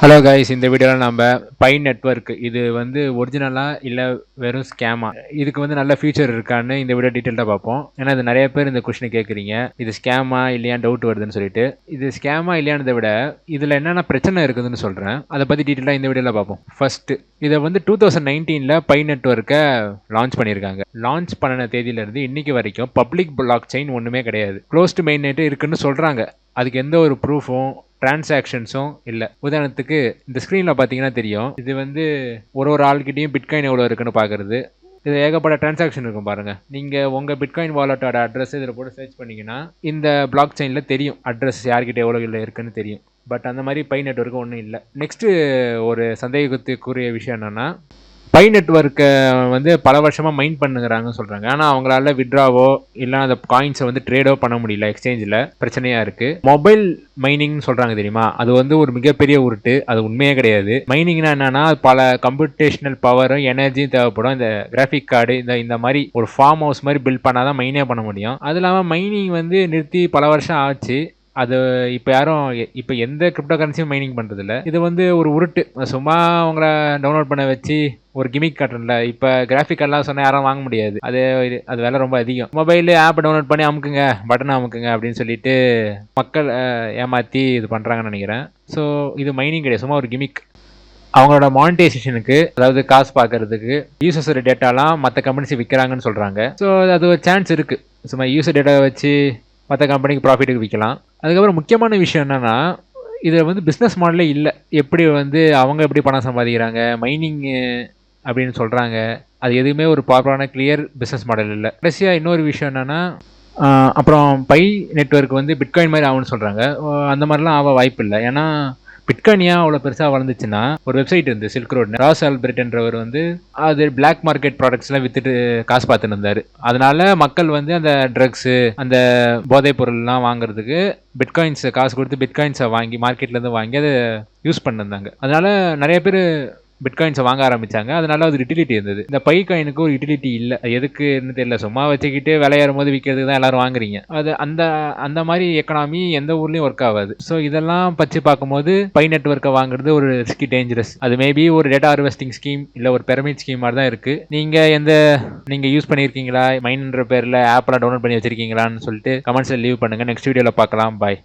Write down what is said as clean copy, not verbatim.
Hello guys, இந்த வீடியோவில் நம்ம பை நெட்வொர்க் இது வந்து ஒரிஜினலா இல்லை வெறும் ஸ்கேமா, இதுக்கு வந்து நல்ல ஃபியூச்சர் இருக்கான்னு இந்த வீடியோ டீட்டெயிலாக பார்ப்போம். ஏன்னா இது நிறைய பேர் இந்த கொஸ்டின் கேட்குறீங்க, இது ஸ்கேமா இல்லையா டவுட் வருதுன்னு சொல்லிட்டு. இது ஸ்கேமா இல்லையானதை விட இதில் என்னென்ன பிரச்சனை இருக்குதுன்னு சொல்கிறேன். அதை பற்றி டீட்டெயிலாக இந்த வீடியோவில் பார்ப்போம். ஃபர்ஸ்ட், இதை வந்து 2019 பை நெட்வொர்க்கை லான்ச் பண்ணியிருக்காங்க. லான்ச் பண்ணின தேதியிலேருந்து இன்னைக்கு வரைக்கும் பப்ளிக் பிளாக் செயின் ஒன்றுமே கிடையாது. க்ளோஸ்டு மெயின் நெட் இருக்குன்னு சொல்கிறாங்க. அதுக்கு எந்த ஒரு ப்ரூஃபும் டிரான்சாக்ஷன்ஸும் இல்லை. உதாரணத்துக்கு இந்த ஸ்க்ரீனில் பார்த்தீங்கன்னா தெரியும், இது வந்து ஒரு ஆள்கிட்டையும் பிட்காயின் எவ்வளோ இருக்குன்னு பார்க்குறது. இது ஏகப்பட்ட டிரான்சாக்ஷன் இருக்கும் பாருங்க. நீங்கள் உங்கள் பிட்காயின் வாலெட்டோட அட்ரஸ் இதில் போட்டு சர்ச் பண்ணிங்கன்னா இந்த பிளாக் செயினில் தெரியும் அட்ரஸ் யார்கிட்ட எவ்வளோ இல்லை இருக்குன்னு தெரியும். பட் அந்த மாதிரி பை நெட்வொர்க்கு ஒன்றும் இல்லை. நெக்ஸ்ட்டு ஒரு சந்தேகத்துக்குரிய விஷயம் என்னென்னா, பை நெட்வொர்க்கை வந்து பல வருஷமாக மைண்ட் பண்ணுங்கிறாங்கன்னு சொல்கிறாங்க. ஆனால் அவங்களால விட்ராவோ இல்லை அந்த காயின்ஸை வந்து ட்ரேடோ பண்ண முடியல. எக்ஸ்சேஞ்சில் பிரச்சனையாக இருக்குது. மொபைல் மைனிங்னு சொல்கிறாங்க தெரியுமா, அது வந்து ஒரு மிகப்பெரிய உருட்டு. அது உண்மையே கிடையாது. மைனிங்னா என்னன்னா, பல கம்ப்யூட்டேஷனல் பவரும் எனர்ஜியும் தேவைப்படும். இந்த கிராஃபிக் கார்டு இந்த மாதிரி ஒரு ஃபார்ம் ஹவுஸ் மாதிரி பில்ட் பண்ணால் தான் மைனே பண்ண முடியும். அது இல்லாமல் மைனிங் வந்து நிறுத்தி பல வருஷம் ஆச்சு. அது இப்போ யாரும் இப்போ எந்த கிரிப்டோ கரன்சியும் மைனிங் பண்ணுறதில்ல. இது வந்து ஒரு உருட்டு. சும்மா அவங்கள டவுன்லோட் பண்ண வச்சு ஒரு கிமிக் காட்டுறல. இப்போ கிராஃபிக் எல்லாம் சொன்னால் யாரும் வாங்க முடியாது. அது விலை ரொம்ப அதிகம். மொபைல் ஆப் டவுன்லோட் பண்ணி அமுக்குங்க, பட்டனை அமுக்குங்க அப்படின்னு சொல்லிட்டு மக்கள் ஏமாற்றி இது பண்ணுறாங்கன்னு நினைக்கிறேன். ஸோ இது மைனிங் கிடையாது, சும்மா ஒரு கிமிக். அவங்களோட மானிட்டைசேஷனுக்கு, அதாவது காசு பார்க்கறதுக்கு யூசர்ஸோட டேட்டாலாம் மற்ற கம்பெனிஸ் விற்கிறாங்கன்னு சொல்கிறாங்க. ஸோ அது ஒரு சான்ஸ் இருக்குது. சும்மா யூசர் டேட்டாவை வச்சு மற்ற கம்பெனிக்கு ப்ராஃபிட்டுக்கு விற்கலாம். அதுக்கப்புறம் முக்கியமான விஷயம் என்னென்னா, இதில் வந்து பிஸ்னஸ் மாடலே இல்லை. எப்படி வந்து அவங்க எப்படி பணம் சம்பாதிக்கிறாங்க, மைனிங் அப்படின்னு சொல்கிறாங்க. அது எதுவுமே ஒரு ப்ராப்பரான கிளியர் பிஸ்னஸ் மாடல் இல்லை. கடைசியாக இன்னொரு விஷயம் என்னென்னா, அப்புறம் பை நெட்வொர்க் வந்து பிட்காயின் மாதிரி ஆகும்னு சொல்கிறாங்க. அந்த மாதிரிலாம் ஆக வாய்ப்பு இல்லை. ஏன்னா பிட்காயின் ஏன் அவ்வளோ பெருசாக வளர்ந்துச்சுன்னா, ஒரு வெப்சைட் இருந்து சில்க் ரோட், ராஸ் ஆல்பர்ட்ன்றவர் வந்து அது பிளாக் மார்க்கெட் ப்ராடக்ட்ஸ்லாம் வித்துட்டு காசு பார்த்துன்னு இருந்தார். அதனால மக்கள் வந்து அந்த ட்ரக்ஸு, அந்த போதைப் பொருள்லாம் வாங்குறதுக்கு பிட்காயின்ஸை காசு கொடுத்து பிட்காயின்ஸை வாங்கி மார்க்கெட்லேருந்து வாங்கி அதை யூஸ் பண்ணிருந்தாங்க. அதனால நிறைய பேர் பிட்காயின்ஸை வாங்க ஆரம்பிச்சாங்க. அதனால அது யூட்டிலிட்டி இருந்தது. இந்த பை காயினுக்கு ஒரு யூட்டிலிட்டி இல்லை. எதுக்குன்னு தெரியல. சும்மா வச்சுக்கிட்டு விலையேறும் போது விற்கிறதுக்கு தான் எல்லாரும் வாங்குறீங்க. அது அந்த மாதிரி எக்கனாமி எந்த ஊர்லயும் ஒர்க் ஆகாது. ஸோ இதெல்லாம் பற்றி பார்க்கும்போது பை நெட்வொர்க்கை வாங்குறது ஒரு ரிஸ்கி, டேஞ்சரஸ். அது மேபி ஒரு டேட்டா ஹார்வெஸ்டிங் ஸ்கீம் இல்லை ஒரு பிரமிட் ஸ்கீம் மாதிரி தான் இருக்கு. நீங்க யூஸ் பண்ணியிருக்கீங்களா, மைன்ன்ற பேர்ல ஆப்லாம் டவுன்லோட் பண்ணி வச்சிருக்கீங்களான்னு சொல்லிட்டு கமெண்ட்ஸ்ல லீவ் பண்ணுங்க. நெக்ஸ்ட் வீடியோல பார்க்கலாம். பாய்.